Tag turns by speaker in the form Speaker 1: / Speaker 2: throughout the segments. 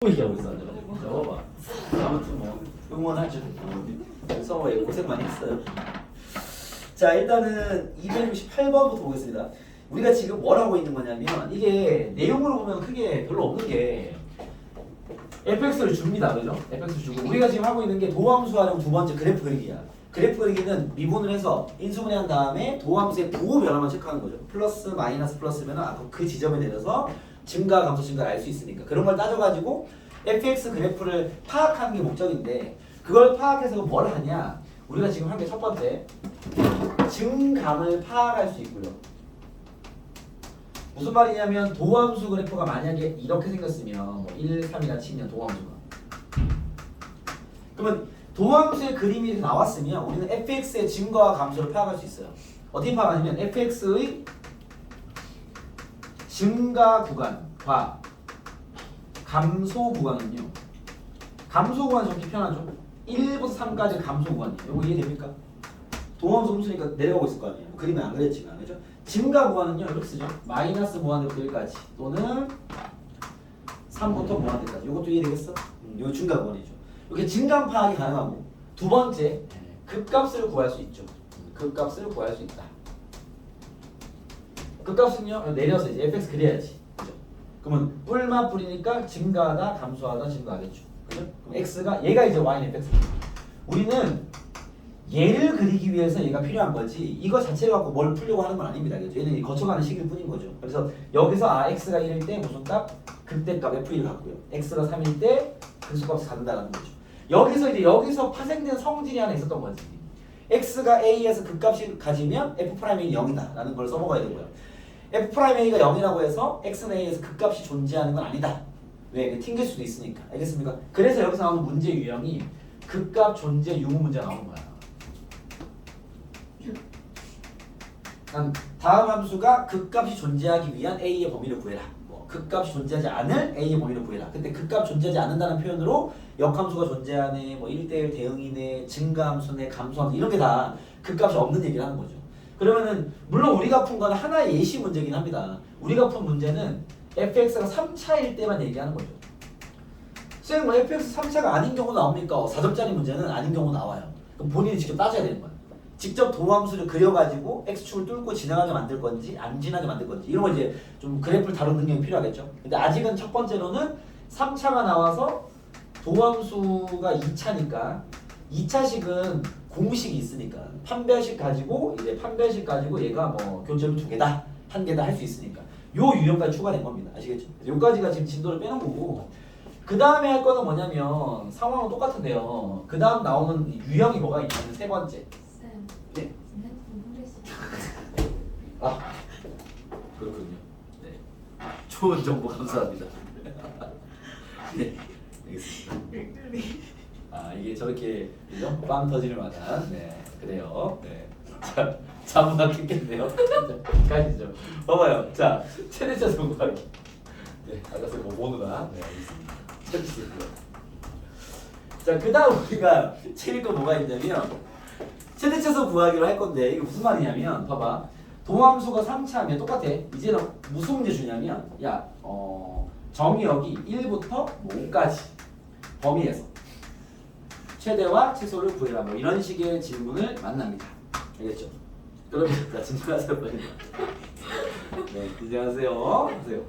Speaker 1: 얘기하고 있어. 적어봐. 아무튼 뭐 응원하죠. 서버 고생 많이 했어요. 자, 일단은 268번부터 보겠습니다. 우리가 지금 뭘 하고 있는 거냐면 이게 내용으로 보면 크게 별로 없는 게 fx를 줍니다. 그죠? fx 주고 우리가 지금 하고 있는 게 도함수 활용 두 번째 그래프 그리기야. 그래프 그리기는 미분을 해서 인수분해한 다음에 도함수의 부호 변화만 체크하는 거죠. 플러스 마이너스 플러스면 그 지점에 내려서 증가 감소 증가를 알 수 있으니까 그런 걸 따져가지고 fx 그래프를 파악하는 게 목적인데 그걸 파악해서 뭘 하냐? 우리가 지금 한 게 첫 번째 증감을 파악할 수 있고요. 무슨 말이냐면 도함수 그래프가 만약에 이렇게 생겼으면 뭐 1, 3이나 치면 도함수가 그러면 도함수의 그림이 나왔으면 우리는 fx의 증가와 감소를 파악할 수 있어요. 어떻게 파악하냐면 fx의 증가 구간과 감소 구간은요. 감소 구간이 적기 편하죠. 1부터 3까지 감소 구간이에요. 이거 이해됩니까? 도함수 음수니까 내려가고 있을 거 아니에요. 그림은 안 그랬지만 그죠? 증가 구간은요. 이렇게 쓰죠. 마이너스 무한대부터 1까지 또는 3부터 무한대까지. 이것도 이해되겠어? 이거 증가 구간이죠. 이렇게 증감 파악이 가능하고 두 번째 극값을 구할 수 있죠. 극값을 구할 수 있다. 극값은요. 내려서 이제 fx 그려야지. 그죠? 그러면 뿔만 뿌리니까 증가하다 감소하다 증가하겠죠. 그죠? 그럼 x가 얘가 이제 y는 fx. 우리는 얘를 그리기 위해서 얘가 필요한 거지 이거 자체를 갖고 뭘 풀려고 하는 건 아닙니다. 그죠? 얘는 거쳐가는 시기일 뿐인 거죠. 그래서 여기서 x가 1일 때 무슨 값? 극대값 f를 갖고요. x가 3일 때 극소값을 갖는다는 거죠. 여기서 파생된 성질이 하나 있었던 거지. x가 a에서 극값이 가지면 f'a는 0이다 라는 걸 써먹어야 되고요. f'a가 0이라고 해서 x는 a에서 극값이 존재하는 건 아니다. 왜? 튕길 수도 있으니까. 알겠습니까? 그래서 여기서 나오는 문제 유형이 극값 존재 유무 문제가 나오는 거야. 다음 함수가 극값이 존재하기 위한 a의 범위를 구해라. 극값이 존재하지 않을 a의 범위를 구해라. 근데 극값 존재하지 않는다는 표현으로 역함수가 존재하네, 뭐 1대1 대응이네, 증가함수네, 감소함수 이런 게 다 극값이 없는 얘기를 하는 거죠. 그러면은 물론 우리가 푼 건 하나의 예시 문제긴 합니다. 우리가 푼 문제는 fx가 3차일 때만 얘기하는 거죠. 선생님, 뭐 fx 3차가 아닌 경우 나옵니까? 4점짜리 문제는 아닌 경우 나와요. 그럼 본인이 직접 따져야 되는 거야. 직접 도함수를 그려가지고 x축을 뚫고 지나가게 만들 건지 안 지나게 만들 건지 이런 거 이제 좀 그래프를 다루는 능력이 필요하겠죠. 근데 아직은 첫 번째로는 3차가 나와서 도함수가 2차니까 2차식은 공식이 있으니까 판별식 가지고 얘가 뭐 교점이 2개다 1개다 할 수 있으니까 요 유형까지 추가된 겁니다. 아시겠죠? 요까지가 지금 진도를 빼는 거고 그 다음에 할 거는 뭐냐면 상황은 똑같은데요. 그 다음 나오는 유형이 뭐가 있냐면 세 번째. 네. 아 그렇군요. 네. 좋은 정보 감사합니다. 네. 알겠습니다. 아 이게 저렇게 그죠? 빵 터지는 만한 네 그래요. 네. 자 자문학 했겠네요. 가시죠. 봐봐요. 자 최대차 정보하기. 네 알았어요. 뭐 보느라. 네 알겠습니다. 찾으시고요. 자 그다음 우리가 체릴 거 뭐가 있냐면. 최대차수 구하기로 할 건데 이게 무슨 말이냐면 봐봐 도함수가 3차면 똑같아. 이제는 무슨 문제 주냐면 정의역이 1부터 5까지 범위에서 최대와 최소를 구해라 뭐 이런 식의 질문을 만납니다. 알겠죠? 그럼 자 진정하세요 빨리. 네 진정하세요. 하세요.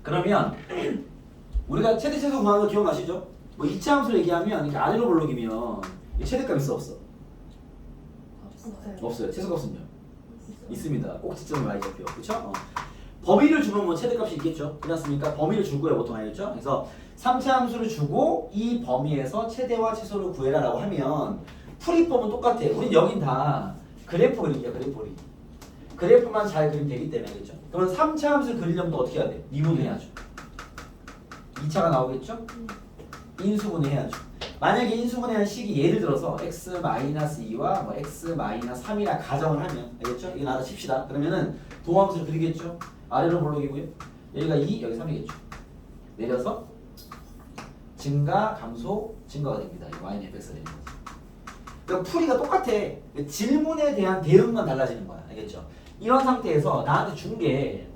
Speaker 1: 그러면 우리가 최대 최소 구하는 거 기억나시죠? 뭐 2차 함수를 얘기하면 이렇게 아래로 볼록이면 최대값 있어 없어? 없어요. 최소값은요? 있습니다. 꼭지점을 많이 잡혀. 그렇죠? 범위를 주면 뭐 최대값이 있겠죠. 그렇지 않습니까? 범위를 줄 거예요. 보통 알겠죠? 그래서 3차 함수를 주고 이 범위에서 최대와 최소를 구해라라고 하면 풀이법은 똑같아. 우린 여긴 다 그래프 그리기야. 그래프 그리기. 그래프만 잘 그리면 되기 때문에 알겠죠? 그러면 3차 함수를 그리려면 어떻게 해야 돼? 미분해야죠. 2차가 나오겠죠? 인수분해해야죠. 만약에 인수분해한 식이 예를 들어서 x-2와 뭐 x-3이라 가정을 하면 알겠죠? 이거 나다 칩시다. 그러면은 도함수를 그리겠죠? 아래로 볼록이고요. 여기가 2, 여기 3이겠죠. 내려서 증가, 감소, 증가가 됩니다. y는 fx가 되는 거지. 그러니까 풀이가 똑같아. 질문에 대한 대응만 달라지는 거야. 알겠죠? 이런 상태에서 나한테 준 게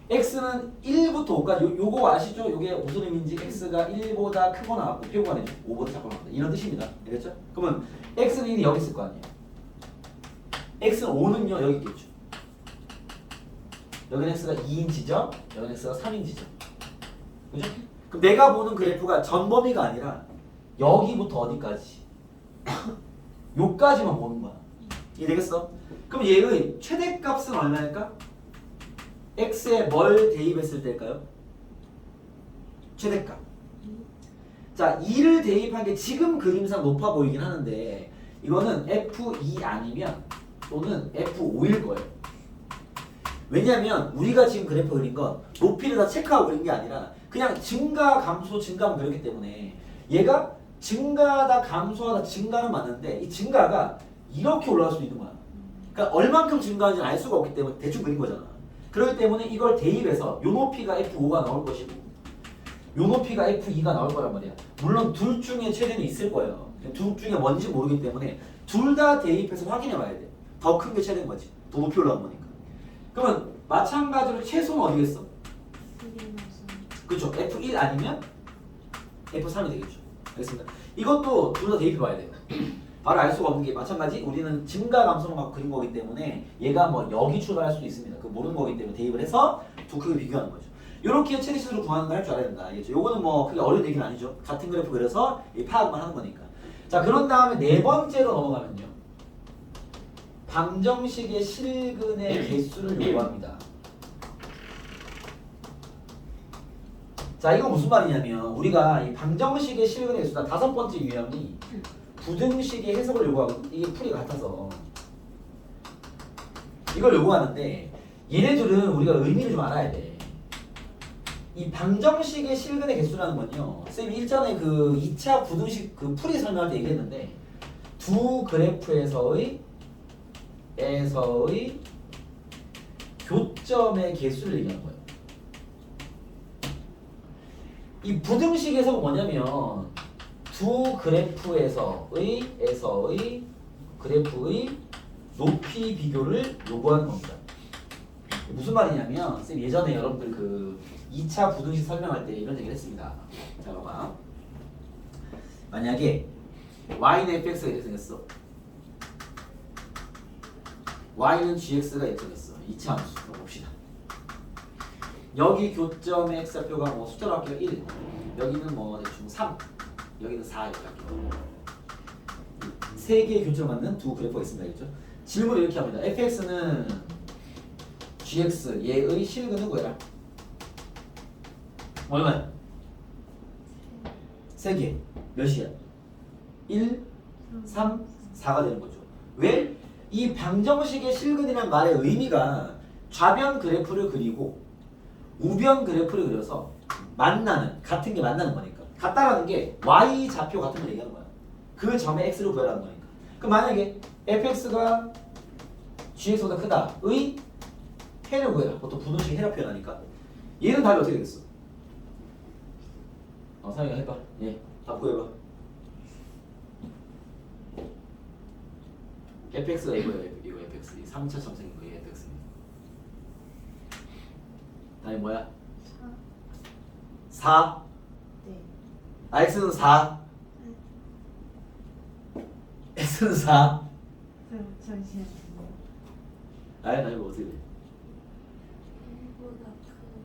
Speaker 1: x는 1부터 5까지 요거 아시죠? 요게 무슨 의미인지 x가 1보다 크거나 같고 표고가 되죠. 5보다 작거나 같다. 이런 뜻입니다. 알겠죠? 그러면 x는 1이 여기 있을 거 아니에요. x는 5는요 여기 있겠죠. 여기는 x가 2인치죠. 여기는 x가 3인치죠. 그죠? 그럼 내가 보는 그래프가 전 범위가 아니라 여기부터 어디까지 요까지만 보는 거야. 이해되겠어? 그럼 얘의 최대값은 얼마일까? x에 뭘 대입했을 때일까요? 최대값. 자, 2를 대입한 게 지금 그림상 높아 보이긴 하는데 이거는 F2 아니면 또는 F5일 거예요. 왜냐면 우리가 지금 그래프 그린 건 높이를 다 체크하고 그린 게 아니라 그냥 증가, 감소, 증가만 그렸기 때문에 얘가 증가하다, 감소하다, 증가는 맞는데 이 증가가 이렇게 올라갈 수도 있는 거야. 그러니까 얼만큼 증가하는지 알 수가 없기 때문에 대충 그린 거잖아. 그렇기 때문에 이걸 대입해서 요 높이가 F5가 나올 것이고 요 높이가 F2가 나올 거란 말이야. 물론 둘 중에 최대는 있을 거예요. 둘 중에 뭔지 모르기 때문에 둘 다 대입해서 확인해 봐야 돼. 더 큰 게 최대인 거지. 더 높이 올라간 거니까. 그러면 마찬가지로 최소는 어디겠어? 그렇죠. F1 아니면 F3이 되겠죠. 알겠습니다. 이것도 둘 다 대입해 봐야 돼요. 바로 알 수가 없는 게 마찬가지 우리는 증가 감소만 갖고 그린 거기 때문에 얘가 뭐 여기 출발할 수도 있습니다. 그 모르는 거기 때문에 대입을 해서 두 크기 비교하는 거죠. 이렇게 최대치수를 구하는 걸 할 줄 알아야 된다. 알겠죠? 요거는 뭐 크게 어려운 얘기는 아니죠. 같은 그래프 그려서 이 파악만 하는 거니까. 자, 그런 다음에 네 번째로 넘어가면요. 방정식의 실근의 개수를 요구합니다. 자, 이거 무슨 말이냐면 우리가 이 방정식의 실근의 개수다 다섯 번째 유형이 부등식의 해석을 요구하고 이게 풀이가 같아서 이걸 요구하는데 얘네들은 우리가 의미를 좀 알아야 돼. 이 방정식의 실근의 개수라는 건요. 쌤이 일전에 그 2차 부등식 그 풀이 설명할 때 얘기했는데 두 그래프에서의 교점의 개수를 얘기하는 거예요. 이 부등식 해석은 뭐냐면 두 그래프에서의 그래프의 높이 비교를 요구하는 겁니다. 무슨 말이냐면 쌤 예전에 여러분들 그 2차 부등식 설명할 때 이런 얘기를 했습니다. 자, 봐봐. 만약에 y는 fx가 이렇게 생겼어. y는 gx가 이렇게 생겼어. 2차 함수 봅시다. 여기 교점의 x좌표가 뭐 숫자로 할게요. 1. 여기는 뭐 대충 3. 여기는 4 이렇게 할게요. 세 개의 교점을 갖는 두 그래프가 있습니다. 알겠죠? 질문을 이렇게 합니다. fx는 gx 얘의 실근은 구해라. 얼마야? 3개. 몇이야? 1, 3, 4가 되는 거죠. 왜? 이 방정식의 실근이란 말의 의미가 좌변 그래프를 그리고 우변 그래프를 그려서 만나는, 같은 게 만나는 거니까. 같다라는 게 y 좌표 같은 걸 얘기하는 거야. 그 점의 x를 구하라는 거니까. 그럼 만약에 fx가 gx보다 크다. 의 해를 구해라. 보통 부등식 해라 표현하니까. 얘는 답이 어떻게 되겠어? 상희가 해봐. 예, 답 구해봐. fx가 이거예요. 이거 fx. 3차 점생인 거예요. fx. 다음에 뭐야? 4.
Speaker 2: 네.
Speaker 1: x는 4. x는 4.
Speaker 2: 잠시만요.
Speaker 1: 나 이거 어떻게 돼?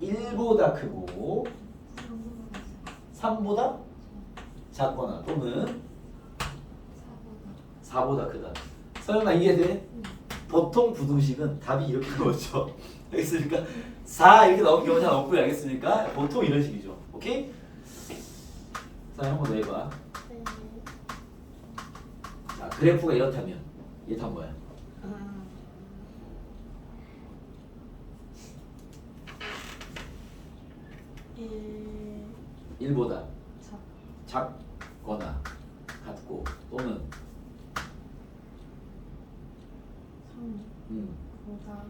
Speaker 2: 1보다
Speaker 1: 1보다 크고
Speaker 2: 3보다
Speaker 1: 3보다 작거나 또는 4보다 크다. 설마 이해돼? 보통 부등식은 답이 이렇게 나오죠. 알겠습니까? 4 이렇게 나오는 경우 잘 없고요. 알겠습니까? 보통 이런 식이죠. 오케이? 자, 한 번 더 해봐.
Speaker 2: 네.
Speaker 1: 자, 그래프가 이렇다면 얘 답 뭐야?
Speaker 2: 아.
Speaker 1: 1보다
Speaker 2: 작.
Speaker 1: 작거나 같고 또는
Speaker 2: 3보다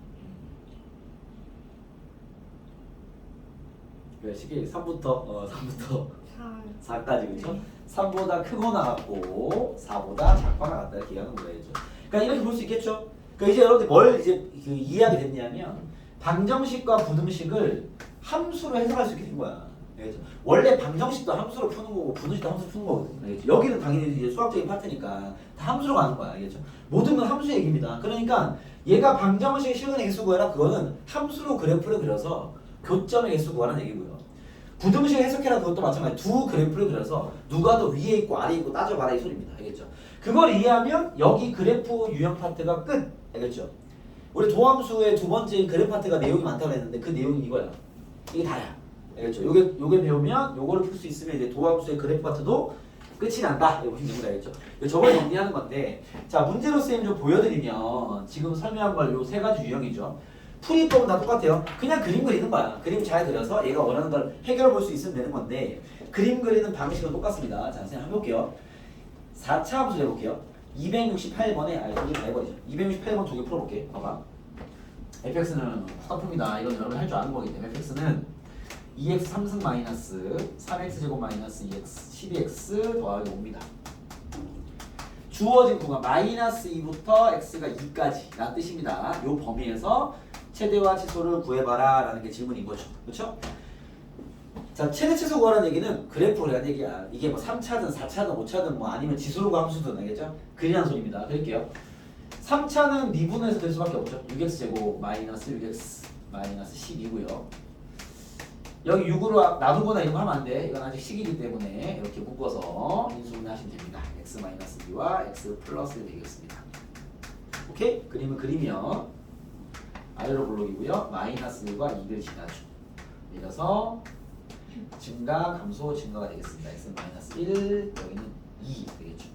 Speaker 1: 그래 쉽게 3부터
Speaker 2: 4.
Speaker 1: 4까지 그렇죠?
Speaker 2: 네.
Speaker 1: 3보다 크거나 같고 4보다 작거나 같다 이렇게 얘기하는 거예요. 그러니까 이렇게 볼 수 있겠죠? 그러니까 이제 여러분들 뭘 이제 그 이해하게 됐냐면 방정식과 부등식을 함수로 해석할 수 있게 된 거야. 알겠죠? 원래 방정식도 함수로 푸는 거고 부등식도 함수로 푸는 거거든. 알겠죠? 여기는 당연히 이제 수학적인 파트니까 다 함수로 가는 거야. 알겠죠? 모든 건 함수 얘기입니다. 그러니까 얘가 방정식의 실근 액수 구해라, 그거는 함수로 그래프를 그려서 교점의 액수 구하라는 얘기고요. 부등식 해석해라, 그것도 마찬가지. 두 그래프를 그려서 누가 더 위에 있고 아래에 있고 따져봐라, 이 소리입니다. 알겠죠? 그걸 이해하면 여기 그래프 유형 파트가 끝. 알겠죠? 우리 도함수의 두 번째 그래프 파트가 내용이 많다고 했는데 그 내용이 이거야. 이게 다야. 알겠죠? 요게 배우면 요거를 풀 수 있으면 이제 도함수의 그래프 파트도 끝이 난다. 이거 보시면 됩니다. 알겠죠? 저걸 정리하는 건데, 자, 문제로 쌤 좀 보여드리면 지금 설명한 걸 요 세 가지 유형이죠. 풀이법은 다 똑같아요. 그냥 그림 그리는 거야. 그림 잘 그려서 얘가 원하는 걸 해결해 볼 수 있으면 되는 건데, 그림 그리는 방식은 똑같습니다. 자, 선생님 해볼게요. 4차 함수 해볼게요. 268번에 여기 다 해버리죠. 268번 두 개 풀어볼게. 봐봐. fx는 후답품이다. 이건 여러분 할 줄 아는 거기 때문에 fx는 2x 3승 마이너스 3x 제곱 마이너스 2x 12x 더하기 5입니다. 주어진 구간 마이너스 2부터 x가 2까지 라는 뜻입니다. 요 범위에서 최대와 최소를 구해봐라 라는 게 질문인 거죠. 그렇죠? 자, 최대 최소 구하라는 얘기는 그래프를 하는 얘기야. 이게 뭐 3차든 4차든 5차든 뭐 아니면 지수로가 함수든, 알겠죠? 그리라는 소리입니다. 그럴게요. 3차는 미분해서 될 수밖에 없죠. 6x제곱 마이너스 6x 마이너스 10이고요. 여기 6으로 나누거나 이런 거 하면 안 돼. 이건 아직 식이기 때문에 이렇게 묶어서 인수분해 하시면 됩니다. x 마이너스 2와 x 플러스 1 되겠습니다. 오케이? 그림을 그리면 아래로 블록이고요. 마이너스 1과 2를 지나죠. 내려서 증가, 감소, 증가가 되겠습니다. x 마이너스 1, 여기는 2 되겠죠.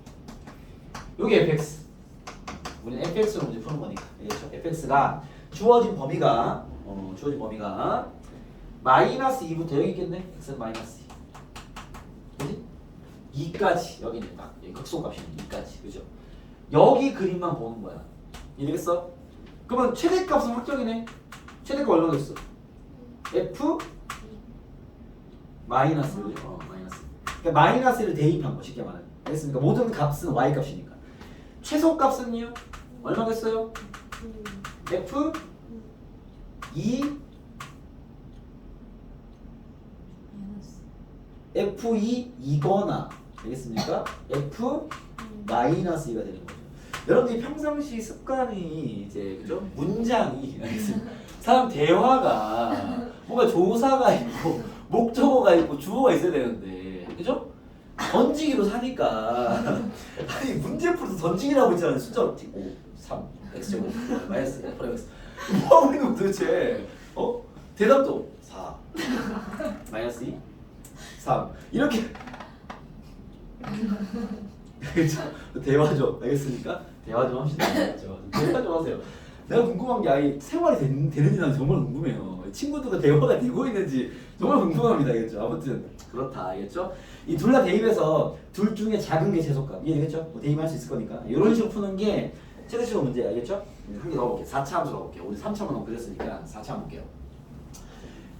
Speaker 1: 여기 fx. 우리는 fx로 문제 푸는 거니까. 알겠죠? fx가 주어진 범위가 마이너스 2부터 여기 있겠네. x는 마이너스 2. 그지? 2까지. 여기는 딱 여기 극소값이네. 2까지. 그죠? 여기 그림만 보는 거야. 이해되겠어? 그러면 최대값은 확정이네. 최대값 얼마겠어? f 마이너스. 마이너스. 그러니까 마이너스를 대입한 거 쉽게 말하면. 알겠습니까? 모든 값은 y 값이니까. 최소값은요? 얼마겠어요? f 2 F2이거나, 알겠습니까? F 마이너스 2가 되는 거죠. 여러분들이 평상시 습관이 이제, 그죠? 문장이, 알겠습니까? 사람 대화가 뭔가 조사가 있고 목적어가 있고 주어가 있어야 되는데, 그죠? 던지기로 사니까 아니 문제 풀어서 던지기라고 있잖아요. 숫자 5, 3, x제곱 마이너스 x 뭐 하고 있는 거 도대체? 대답도 4 마이너스 2 3 이렇게 그렇죠? 대화 좀 알겠습니까? 대화 좀 합시다. 알겠죠? 대화 좀 하세요. 내가 궁금한 게 아예 생활이 되는지 난 정말 궁금해요. 친구들과 대화가 되고 있는지 정말 궁금합니다. 알겠죠? 아무튼 그렇다. 알겠죠? 이 둘 다 대입해서 둘 중에 작은 게 최소값. 이해되겠죠? 뭐 대입할 수 있을 거니까. 이런 식으로 푸는 게 최대치로 문제. 알겠죠? 한 개 넣어볼게요. 4차 함수 넣어볼게요. 우리 3차만 너무 그렸으니까 4차 한번 볼게요.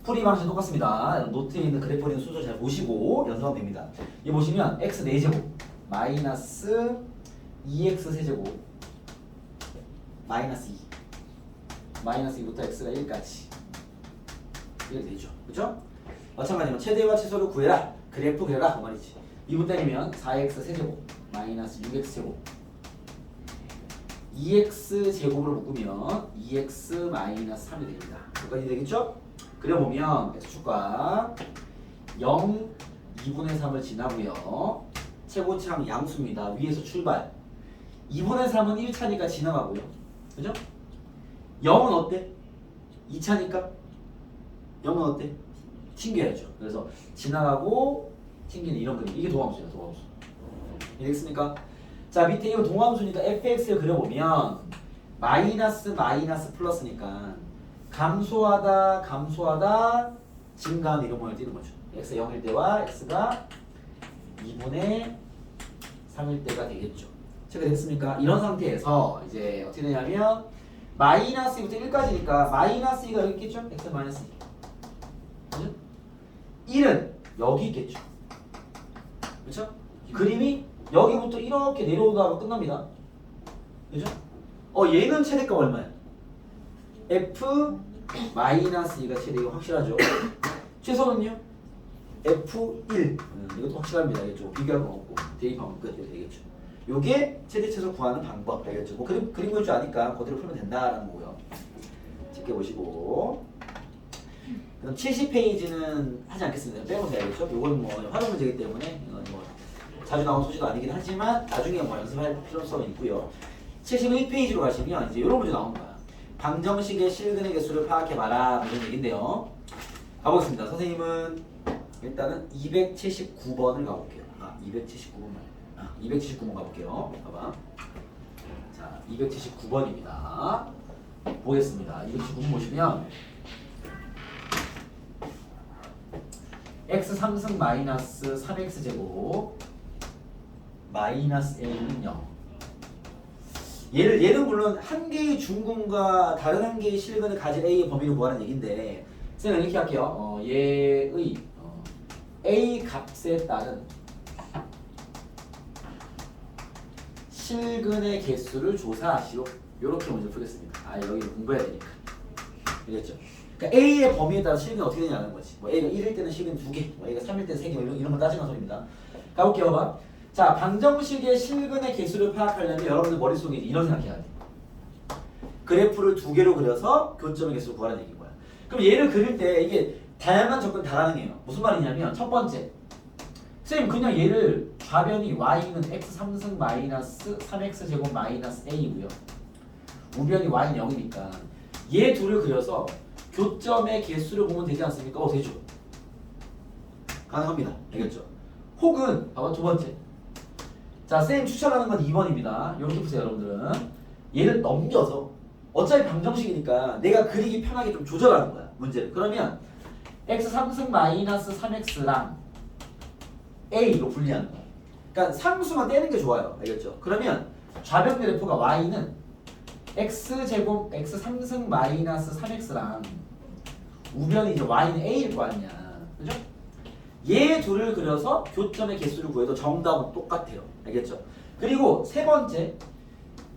Speaker 1: 풀이 방식 똑같습니다. 노트에 있는 그래프에 있는 수술 잘 보시고 연습하면 됩니다. 여기 보시면 x 4제곱 마이너스 2x 세제곱 마이너스 2 마이너스 2부터 x가 1까지 이렇게 되죠. 그죠? 마찬가지로 최대와 최소를 구해라. 그래프 그려라. 그 말이지. 2분 때리면 4x 세제곱 마이너스 6x 제곱 2x 제곱으로 묶으면 2x 마이너스 3이 됩니다. 여기까지 되겠죠? 그려보면 x축과 0, 2분의 3을 지나고요. 최고차항 양수입니다. 위에서 출발. 2분의 3은 1차니까 지나가고요. 그죠? 0은 어때? 2차니까 0은 어때? 튕겨야죠. 그래서 지나가고 튕기는 이런 그림. 이게 도함수예요. 도함수. 이해됐습니까? 자, 밑에 이거 동함수니까 fx를 그려보면 마이너스 마이너스 플러스니까 감소하다 증가하는 이런 모양을 띄는 거죠. x 0일 때와 x가 2분의 3일 때가 되겠죠. 제가 됐습니까? 이런 상태에서 이제 어떻게 되냐면 마이너스 2부터 1까지니까 마이너스 2가 여기 있겠죠? x 마이너스 2. 그죠? 1은 여기 있겠죠. 그렇죠? 그림이 여기부터 이렇게 내려오다가 끝납니다. 그죠? 얘는 최대값 얼마야? f 마이너스 2가 최대. 이거 확실하죠? 최소는요? F1. 이것도 확실합니다. 알겠죠? 비교할 거 없고 대입하면 끝. 이렇게 되겠죠. 요게 최대 최소 구하는 방법. 알겠죠? 뭐 그림 그릴 줄 아니까 그대로 풀면 된다라는 거고요. 지켜보시고. 그럼 70페이지는 하지 않겠습니다. 빼놓으세요. 알겠죠? 요거는 뭐 활용 문제이기 때문에 이건 뭐 자주 나오는 소지도 아니긴 하지만 나중에 뭐 연습할 필요성은 있고요. 71페이지로 가시면 이제 이런 문제 나오는 거야. 방정식의 실근의 개수를 파악해봐라. 이런 얘기인데요. 가보겠습니다. 선생님은 일단은 279번을 가볼게요. 279번 가볼게요. 봐봐. 자, 279번입니다. 보겠습니다. 279번 보시면 x 3승 마이너스 3x 제곱 마이너스 a는 0. 얘는 물론 한 개의 중근과 다른 한 개의 실근을 가진 a의 범위를 구하는 얘기인데 선생님 이렇게 할게요. 얘의 a 값에 따른 실근의 개수를 조사하시오. 이렇게 문제 풀겠습니다. 여기 공부해야 되니까. 알겠죠? 그러니까 a의 범위에 따라 실근이 어떻게 되냐는 거지. 뭐 a가 1일 때는 실근 2개, 뭐 a가 3일 때는 3개, 이런 거 따지는 소리입니다. 가볼게요. 봐봐. 자, 방정식의 실근의 개수를 파악하려면 여러분들 머릿속에 이런 생각해야 돼. 그래프를 두 개로 그려서 교점의 개수를 구하라는 얘기인 거야. 그럼 얘를 그릴 때 이게 다양한 접근 다 가능해요. 무슨 말이냐면 첫 번째, 선생님 그냥 얘를 좌변이 y는 x 3승 마이너스 3x 제곱 마이너스 a고요. 우변이 y는 0이니까 얘 둘을 그려서 교점의 개수를 보면 되지 않습니까? 되죠. 가능합니다. 알겠죠? 혹은 봐봐 두 번째. 자, 쌤 추천하는 건 2번입니다. 이렇게 보세요, 여러분들은. 얘를 넘겨서 어차피 방정식이니까 내가 그리기 편하게 좀 조절하는 거야, 문제를. 그러면 x 3승 마이너스 3x랑 a로 분리하는 거야. 그러니까 상수만 떼는 게 좋아요. 알겠죠? 그러면 좌변 그래프가 y는 x제곱 x 3승 마이너스 3x랑 우변이 이제 y는 a일 거 아니냐. 그죠? 얘 둘을 그려서 교점의 개수를 구해도 정답은 똑같아요. 알겠죠? 그리고 세 번째,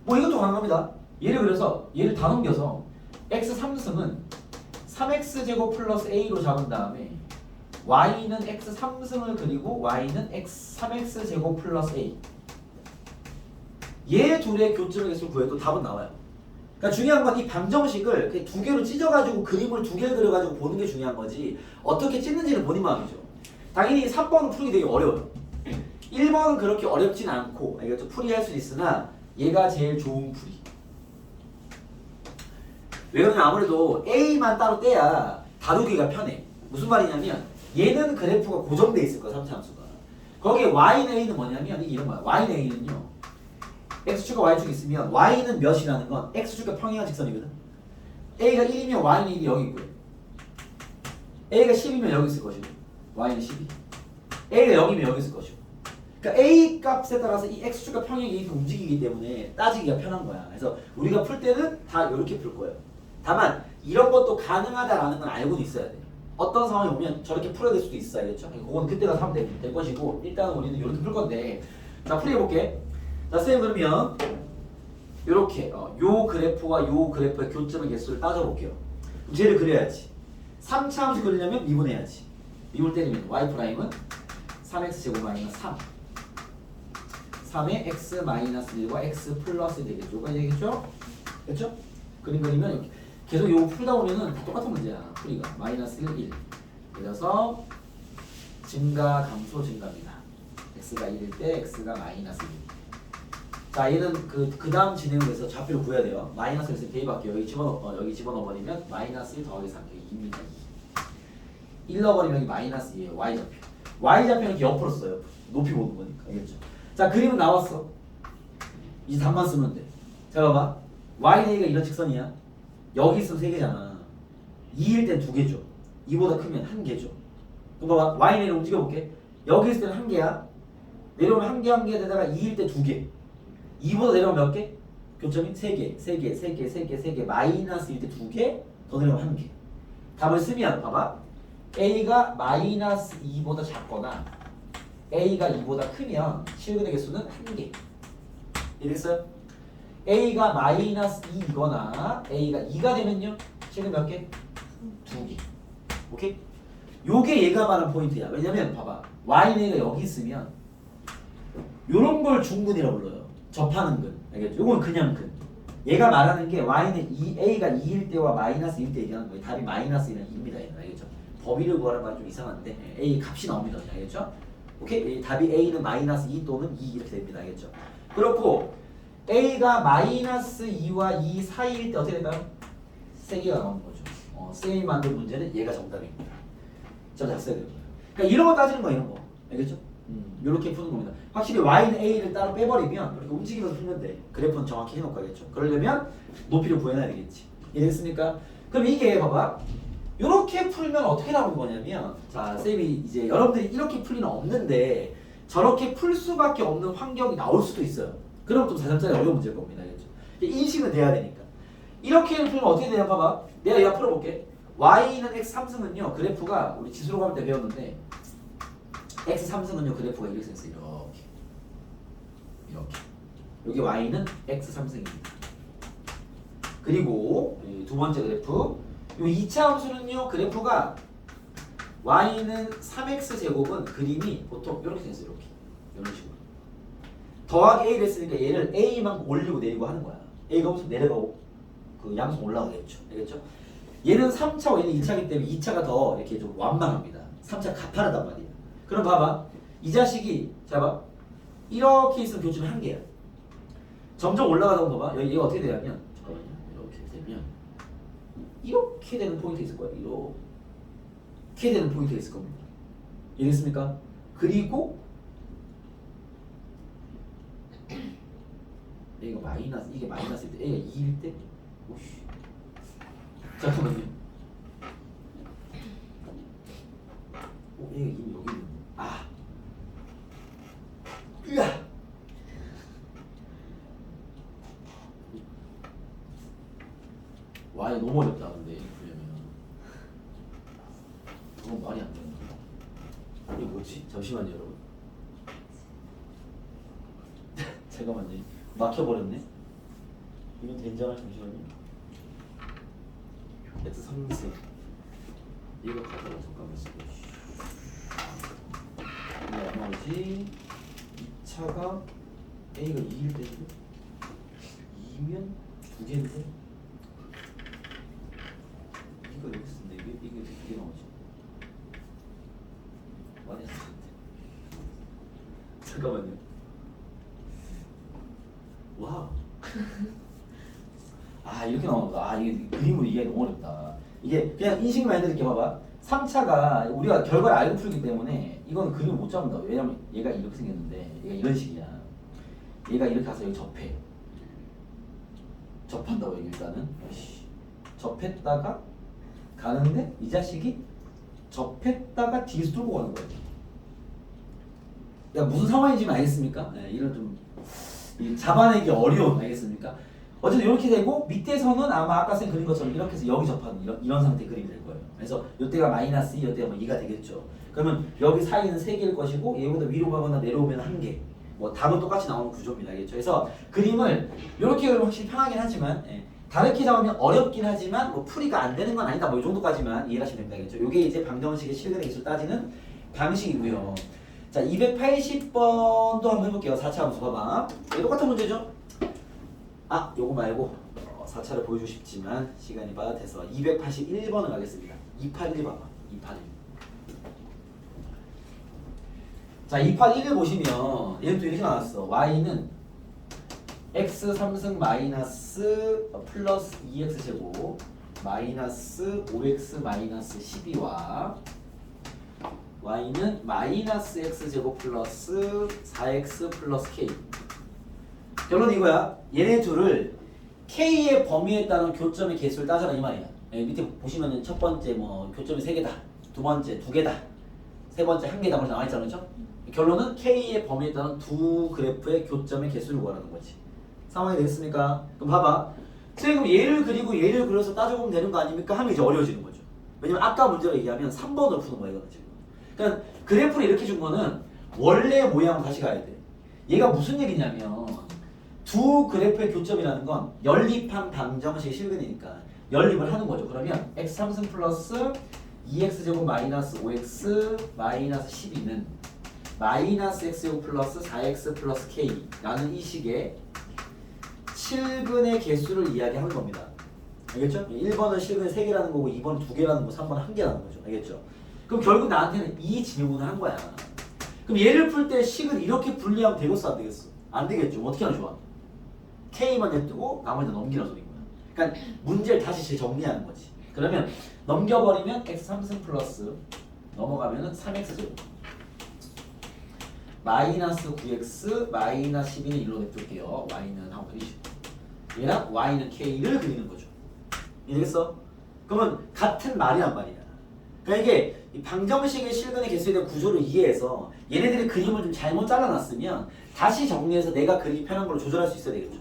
Speaker 1: 뭐 이것도 가능합니다. 얘를 그려서 얘를 다 넘겨서 x 3승은 3x제곱 플러스 a로 잡은 다음에 y는 x 3승을 그리고 y는 x 3x제곱 플러스 a. 얘 둘의 교점의 개수를 구해도 답은 나와요. 그러니까 중요한 건 이 방정식을 두 개로 찢어가지고 그림을 두 개를 그려가지고 보는 게 중요한 거지 어떻게 찢는지는 본인 마음이죠. 당연히 3번은 풀기 되게 어려워요. 1번은 그렇게 어렵진 않고 알겠죠? 풀이할 수 있으나 얘가 제일 좋은 풀이. 왜 그러냐면 아무래도 A만 따로 떼야 다루기가 편해. 무슨 말이냐면 얘는 그래프가 고정돼 있을 거야. 3차함수가. 거기에 Y는 A는 뭐냐면 이게 이런 거야. Y는 A는요. X축과 Y축이 있으면 Y는 몇이라는 건 X축과 평행한 직선이거든. A가 1이면 Y는 1이 여기 있고요. A가 10이면 여기 있을 것이고 Y는 12. A가 0이면 여기 있을 것이고. 그러니까 A 값에 따라서 이 X축과 평행이 움직이기 때문에 따지기가 편한 거야. 그래서 우리가 풀 때는 다 이렇게 풀 거예요. 다만 이런 것도 가능하다라는 건 알고는 있어야 돼. 어떤 상황이 오면 저렇게 풀어야 될 수도 있어. 알겠죠? 그건 그때 가서 하면 될 것이고 일단은 우리는 이렇게 풀 건데 자 풀이해볼게. 자 쌤 그러면 이렇게 요 그래프와 요 그래프의 교점의 개수를 따져볼게요. 쟤를 그려야지. 3차 함수 그리려면 미분해야지. 미분 때리면 y''은 3x 제곱 마이너스 3 3의 x 마이너스 1과 x 플러스 1 되겠죠? 여기까지 되겠죠? 됐죠? 그림 그리면 이렇게 계속 요거 풀다 보면은 다 똑같은 문제야. 풀이가 마이너스 1, 1 그래서 증가 감소 증가입니다. x가 1일 때 x가 마이너스 1. 자 얘는 그 다음 진행을 해서 좌표를 구해야 돼요. 마이너스를 해서 대입할게요. 여기 집어넣어버리면 마이너스 1 더하기 3 여기 2입니다. 1 넣어버리면 여기 마이너스 2에요. y좌표. y좌표는 이렇게 옆으로 써요. 높이 보는 거니까. 알겠죠? 자 그림은 나왔어. 이제 답만 쓰면 돼. 자 봐봐. y는 a가 이런 직선이야. 여기 있으면 3개잖아. 2일 땐 2개죠. 2보다 크면 1개죠. 그럼 봐봐. y는 a를 움직여볼게. 여기 있을 때는 1개야. 내려오면 1개 되다가 2일 때 2개. 2보다 내려오면 몇 개? 교점이 3개 마이너스 1때 2개 더 내려오면 1개. 답을 쓰면 봐봐. A가 마이너스 2보다 작거나 A가 2보다 크면 실근의 개수는 1개. 이해됐어요? A가 마이너스 2이거나 A가 2가 되면요 실근 몇 개? 2개. 오케이? 요게 얘가 말한 포인트야. 왜냐면 봐봐. y는 여기 있으면 요런 걸 중근이라고 불러요. 접하는 근. 알겠죠? 요건 그냥 근. 얘가 말하는 게 y는 a가 2일 때와 마이너스 1때 얘기하는 거예요. 답이 마이너스 1은 2입니다. 얘는. 알겠죠? 범위를 구하는 건 좀 이상한데 a 값이 나옵니다. 알겠죠? 오케이? 답이 a는 마이너스 2 또는 2 이렇게 됩니다. 알겠죠? 그렇고 a가 마이너스 2와 2 사이일 때 어떻게 될까요? 세 개가 나오는 거죠. 쌤이 만든 문제는 얘가 정답입니다. 저 작성해야 됩니다. 그러니까 이런 거 따지는 거야, 이런 거. 알겠죠? 이렇게 푸는 겁니다. 확실히 y는 a를 따로 빼버리면 이렇게 움직이면서 풀면 돼. 그래프는 정확히 해놓고 하겠죠. 그러려면 높이를 구해놔야 되겠지. 이해됐습니까? 그럼 이게 봐봐. 이렇게 풀면 어떻게 나오는 거냐면, 자, 쌤이 이제 여러분들이 이렇게 풀 리는 없는데 저렇게 풀 수밖에 없는 환경이 나올 수도 있어요. 그럼 좀 4점짜리 어려운 문제일 겁니다. 알겠죠? 인식은 돼야 되니까. 이렇게 풀면 어떻게 되냐 봐봐. 내가 얘가 풀어볼게. y는 x3승은요 그래프가 우리 지수로 가볼 때 배웠는데 x3승은요 그래프가 이렇게 생겼어요. 이렇게 여기 y는 x3승입니다. 그리고 두 번째 그래프 요 2차 함수는요 그래프가 y는 3x 제곱은 그림이 보통 이렇게 생겼어요. 이렇게 이런 식으로 더하기 a를 했으니까 얘를 a만큼 올리고 내리고 하는 거야. a가 엄청 내려가고 그 양수 올라가겠죠. 알겠죠? 얘는 3차고 얘는 2차이기 때문에 2차가 더 이렇게 좀 완만합니다. 3차 가파르단 말이야. 그럼 봐봐. 이 자식이 봐봐. 이렇게 있으면 교점이 한 개야. 점점 올라가다 보면 봐봐. 여기 얘가 어떻게 되냐면 잠깐만요. 이렇게 되면 이렇게 되는 포인트 있을 거야. 이렇게 되는 포인트가 있을 겁니다. 이해됐습니까? 그리고 얘가 마이너스 이게 마이너스일 때 얘가 2일 때 오씨 잠깐만요. 얘가 이미 여기 있는데 으아 와 이거 너무 어렵다. 근데 이렇게 풀려면 너무 말이 안 되는 거야. 이게 뭐지? 잠시만요 여러분. 잠깐만요. 막혀버렸네. 이건 된장을 잠시만요. x3승 이거 가져가 잠깐만 쓰고 이거 나머지 2차가 a가 2일 때인데 2면 2개인데 이거 여기 쓴데 이게 2개 나오지 많이 안 쓰는데 잠깐만요. 와. 이렇게 나오는구나. 이게 그림으로 이해하기 너무 어렵다. 이게 그냥 인식만 해드릴게 봐봐. 3차가 우리가 결과를 알고 풀기 때문에 이건 그림을 못 잡는다. 왜냐면 얘가 이렇게 생겼는데 얘가 이런 식이야. 얘가 이렇게 가서 여기 접해. 접한다고 여기 일단은. 접했다가 가는데 이 자식이 접했다가 뒤에서 뚫고 가는 거야. 야 무슨 상황인지 알겠습니까? 네, 이런 좀 잡아내기 어려운 알겠습니까? 어쨌든 이렇게 되고 밑에서는 아마 아까 쌤 그린 것처럼 이렇게 해서 여기 접하는 이런 상태의 그림이 될 거예요. 그래서 이때가 마이너스 2, 이때가 뭐 2가 되겠죠. 그러면 여기 사이는 3개일 것이고 얘보다 위로 가거나 내려오면 1개. 뭐 답은 똑같이 나오는 구조입니다. 알겠죠? 그래서 그림을 이렇게 그리면 확실히 편하긴 하지만 다르게 잡으면 어렵긴 하지만 뭐 풀이가 안 되는 건 아니다. 뭐 이 정도까지만 이해하시면 됩니다. 알겠죠? 이게 이제 방정식의 실근의 기술 따지는 방식이고요. 자, 280번도 한번 해볼게요. 4차 함수 봐봐. 똑같은 문제죠? 요거 말고 4차를 보여주고 싶지만 시간이 빠듯해서 281번을 가겠습니다. 281 봐봐. 281. 자, 281을 보시면 얘는 또 이렇게 나왔어. y는 x 3승 마이너스 플러스 2x 제곱 마이너스 5x 마이너스 12와 y는 마이너스 x 제곱 플러스 4x 플러스 k. 결론 이거야. 얘네 둘을 k의 범위에 따른 교점의 개수를 따져라 이 말이야. 밑에 보시면은 첫 번째 뭐 교점이 3개다, 두 번째 2개다, 세 번째 1개다 그렇게 나와 있잖아요, 그렇죠? 결론은 k의 범위에 따른 두 그래프의 교점의 개수를 구하라는 거지. 상황이 되겠습니까? 그럼 봐봐. 선생님 얘를 그리고 얘를 그려서 따져보면 되는 거 아닙니까? 하면 이제 어려워지는 거죠. 왜냐면 아까 문제로 얘기하면 3번으로 푸는 거야 이거는 지금. 그러니까 그래프를 이렇게 준 거는 원래 모양으로 다시 가야 돼. 얘가 무슨 얘기냐면 두 그래프의 교점이라는 건 연립한 방정식의 실근이니까 연립을 하는 거죠. 그러면 x 3승 플러스 2x제곱 마이너스 5x 마이너스 12는 마이너스 x제곱 플러스 4x 플러스 k라는 이 식의 7근의 개수를 이야기하는 겁니다. 알겠죠? 1번은 실근이 3개라는 거고 2번은 2개라는 거고 3번은 1개라는 거죠. 알겠죠? 그럼 결국 나한테는 이 질문을 한 거야. 그럼 얘를 풀 때 식을 이렇게 분리하면 되겠어 안 되겠어? 안 되겠죠. 어떻게 하면 좋아? K만 냅두고 나머지는 넘기는 소리인 거야. 그러니까 문제를 다시 재정리하는 거지. 그러면 넘겨버리면 x 3승 플러스 넘어가면은 3x제곱 마이너스 9x 마이너스 12는 1로 냅둘게요. y는 하고 그리시고 얘랑 y는 k를 그리는 거죠. 이해됐어? 그러면 같은 말이란 말이야. 그러니까 이게 이 방정식의 실근의 개수에 대한 구조를 이해해서 얘네들의 그림을 좀 잘못 잘라놨으면 다시 정리해서 내가 그리기 편한 걸로 조절할 수 있어야 되겠죠.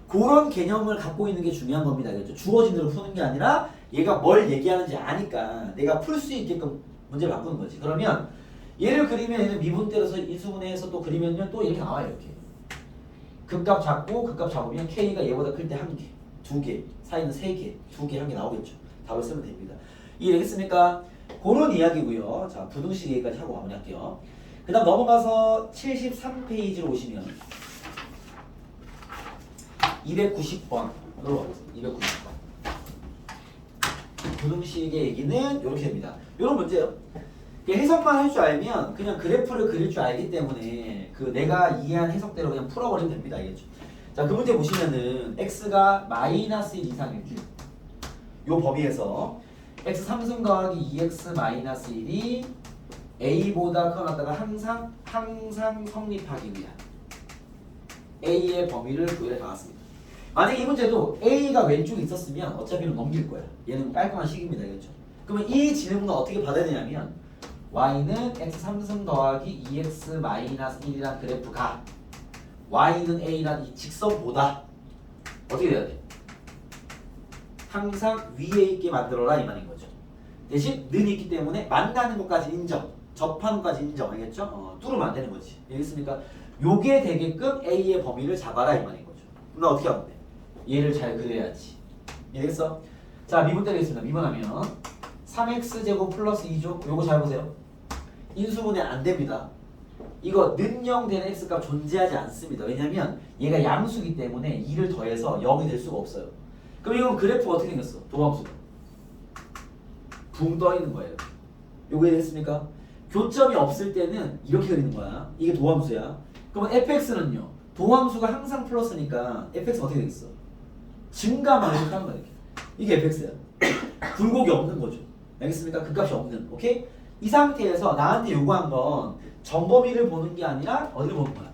Speaker 1: 그런 개념을 갖고 있는 게 중요한 겁니다. 알겠죠? 주어진 대로 푸는 게 아니라 얘가 뭘 얘기하는지 아니까 내가 풀 수 있게끔 문제를 바꾸는 거지. 그러면 얘를 그리면 얘는 미분 때려서 인수분해해서 또 그리면요 또 이렇게 나와요. 이렇게 극값 잡고 극값 잡으면 K가 얘보다 클 때 1개, 2개, 사이는 3개, 2개, 1개 나오겠죠. 답을 쓰면 됩니다. 이해되겠습니까? 그런 이야기고요. 자, 부등식 얘기까지 하고 마무리할게요. 그 다음 넘어가서 73페이지로 오시면 290번으로 가겠습니다. 290번. 부등식의 얘기는 이렇게 됩니다. 이런 문제예요. 해석만 할 줄 알면 그냥 그래프를 그릴 줄 알기 때문에 그 내가 이해한 해석대로 그냥 풀어버리면 됩니다. 알겠죠? 자, 그 문제 보시면은 x가 마이너스 1 이상일 요 범위에서 x 3승 더하기 2x 마이너스 1이 a보다 커놨다가 항상 성립하기 위한 a의 범위를 구해 나왔습니다. 만약에 이 문제도 a가 왼쪽에 있었으면 어차피는 넘길 거야. 얘는 깔끔한 식입니다. 알겠죠? 그러면 이 질문은 어떻게 받아야 되냐면 y는 x 3승 더하기 2x 마이너스 1이란 그래프가 y는 a란 이 직선보다 어떻게 돼야 돼? 항상 위에 있게 만들어라 이 말인 거죠. 대신 는이 있기 때문에 만나는 것까지 인정, 접하는 것까지 인정. 알겠죠? 뚫으면 안 되는 거지. 알겠습니까? 요게 되게끔 a의 범위를 잡아라 이 말인 거죠. 그럼 나 어떻게 하면 돼? 얘를 잘 그려야지. 이해됐어? 자, 미분 때리겠습니다. 미분하면 3x제곱 플러스 2죠? 요거 잘 보세요. 인수분해 안 됩니다. 이거 는영되는 x값 존재하지 않습니다. 왜냐면 얘가 양수기 때문에 2를 더해서 0이 될 수가 없어요. 그럼 이건 그래프가 어떻게 생겼어? 도함수가 붕 떠 있는 거예요. 요거 이해됐습니까? 교점이 없을 때는 이렇게 그리는 거야. 이게 도함수야. 그러면 fx는요. 도함수가 항상 플러스니까 fx가 어떻게 되겠어? 증가만 이렇게 하는 거야. 이렇게. 이게 fx야. 굴곡이 없는 거죠. 알겠습니까? 그 값이 없는. 오케이? 이 상태에서 나한테 요구한 건 정범위를 보는 게 아니라 어디를 보는 거야?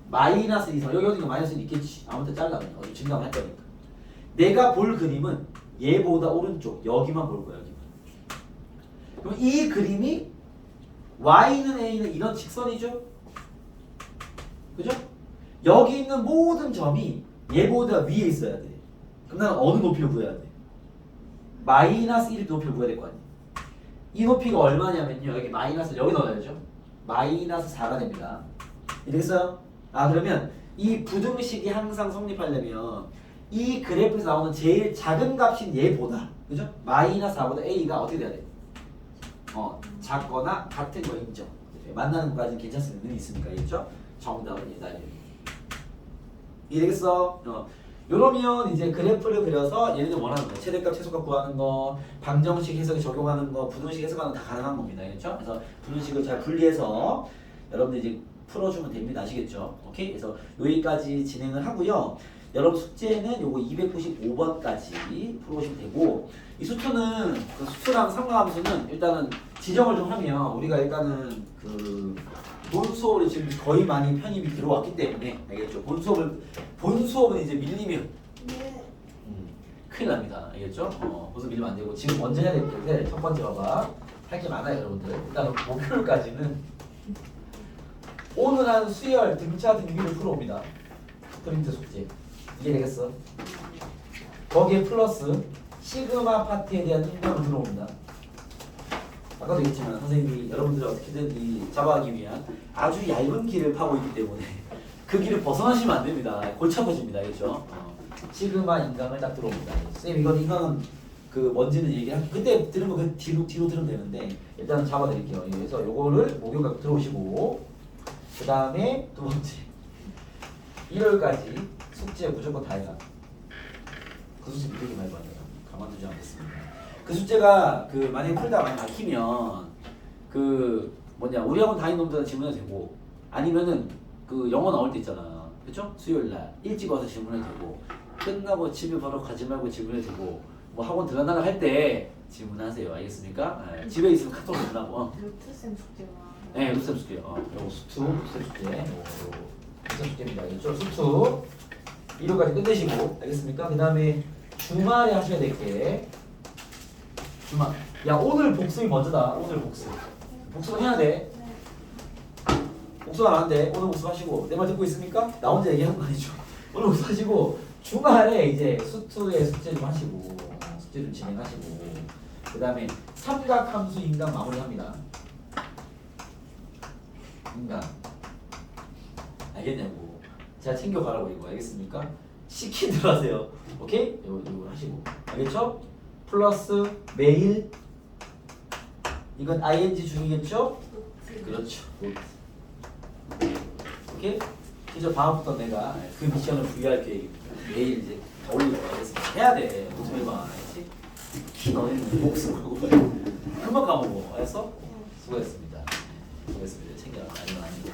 Speaker 1: 마이너스 2선. 여기 어디가 마이너스 1 있겠지. 아무튼 잘라. 어디 증가만 할 거니까. 내가 볼 그림은 얘보다 오른쪽. 여기만 볼 거야. 여기만. 그럼 이 그림이 y는 a는 이런 직선이죠? 그죠? 여기 있는 모든 점이 얘보다 위에 있어야 돼. 그럼 나는 어느 높이를 구해야 돼? 마이너스 1 높이를 구해야 될 거 아니야. 이 높이가 얼마냐면요. 여기 마이너스 여기 넣어야죠. 마이너스 4가 됩니다. 이해됐어요? 아, 그러면 이 부등식이 항상 성립하려면 이 그래프에서 나오는 제일 작은 값인 얘보다, 그죠? 마이너스 4보다 a가 어떻게 돼야 돼? 작거나 같은 거 인정. 만나는 것까지는 괜찮습니다. 는 있으니까. 알겠죠? 정답은 얘다. 이해되겠어? 요러면 이제 그래프를 그려서 얘네들 원하는 거, 최대값, 최소값 구하는 거, 방정식 해석에 적용하는 거, 부등식 해석하는 거 다 가능한 겁니다. 알겠죠? 그래서 부등식을 잘 분리해서 여러분들 이제 풀어주면 됩니다. 아시겠죠? 오케이? 그래서 여기까지 진행을 하고요. 여러분 숙제는 요거 295번까지 풀어오시면 되고, 이 수투는 그 수투랑 상관함수는 일단은 지정을 좀 하면 우리가 일단은 그 본 수업을 지금 거의 많이 편입이 들어왔기 때문에 알겠죠? 본 수업은 이제 밀리면
Speaker 2: 네.
Speaker 1: 큰일 납니다. 알겠죠? 벌써 밀리면 안 되고 지금 먼저 해야 되기 때문에 첫 번째 봐봐. 할 게 많아요, 여러분들. 일단 목요일까지는 오늘 한 수열 등차 등비를 풀어옵니다. 프린트 숙제. 이게 되겠어? 거기에 플러스 시그마 파트에 대한 인감을 들어옵니다. 아까도 얘기했지만 선생님이 여러분들을 어떻게든 이 잡아가기 위한 아주 얇은 길을 파고 있기 때문에 그 길을 벗어나시면 안 됩니다. 골치 아파집니다. 알겠죠? 시그마 인강을 딱 들어옵니다. 쌤 이건 인강은 그 뭔지는 얘기할 그때 들은 거 그 뒤로 들으면 되는데 일단은 잡아드릴게요. 그래서 요거를 목요일 들어오시고 그 다음에 두 번째 1월까지 숙제 무조건 다 해라. 그 숙제 되게 많이 받아요. 가만두지 않겠습니다. 그 숙제가 그 만약에 풀다 많이 막히면 그 뭐냐 우리 학원 다니는 놈들은 질문해도 되고 아니면은 그 영어 나올 때 있잖아. 그쵸? 수요일날 일찍 와서 질문해도 되고 끝나고 집에 바로 가지 말고 질문해도 되고 뭐 학원 들어가나 할 때 질문하세요. 알겠습니까? 네. 집에 있으면 카톡 질문하고
Speaker 2: 루트쌤 숙제가.
Speaker 1: 네, 루쌤 숙제. 요거 수투, 루쌤 숙제. 루쌤 숙제입니다. 이쪽 수투 1호까지 끝내시고 알겠습니까? 그 다음에 주말에 하셔야 될 게 주말. 야 오늘 복습이 먼저다. 오늘 복습. 복습은 해야 돼.
Speaker 2: 네.
Speaker 1: 복습 안 하는데 오늘 복습하시고 내 말 듣고 있습니까? 나 혼자 얘기하는 거 아니죠? 오늘 복습하시고 주말에 이제 수투의 숙제 좀 하시고 숙제 좀 진행하시고 그 다음에 삼각함수 인강 마무리합니다. 인강 알겠냐고 제가 챙겨가라고 이거 알겠습니까? 시킨 대로 하세요. 오케이? 이거 하시고 알겠죠? 플러스 매일 이건 ing 중이겠죠? 그렇죠. 오케이? 이제 다음부터 내가 그 미션을 부여할 계획입니다. 매일 이제 다 올리고 하겠습니다. 해야 돼. 좀 해봐. 알겠지? 키 너희는 목숨 걸고 금방 까먹어. 알았어? 수고했습니다. 수고했습니다. 챙겨. 아니면 아니고.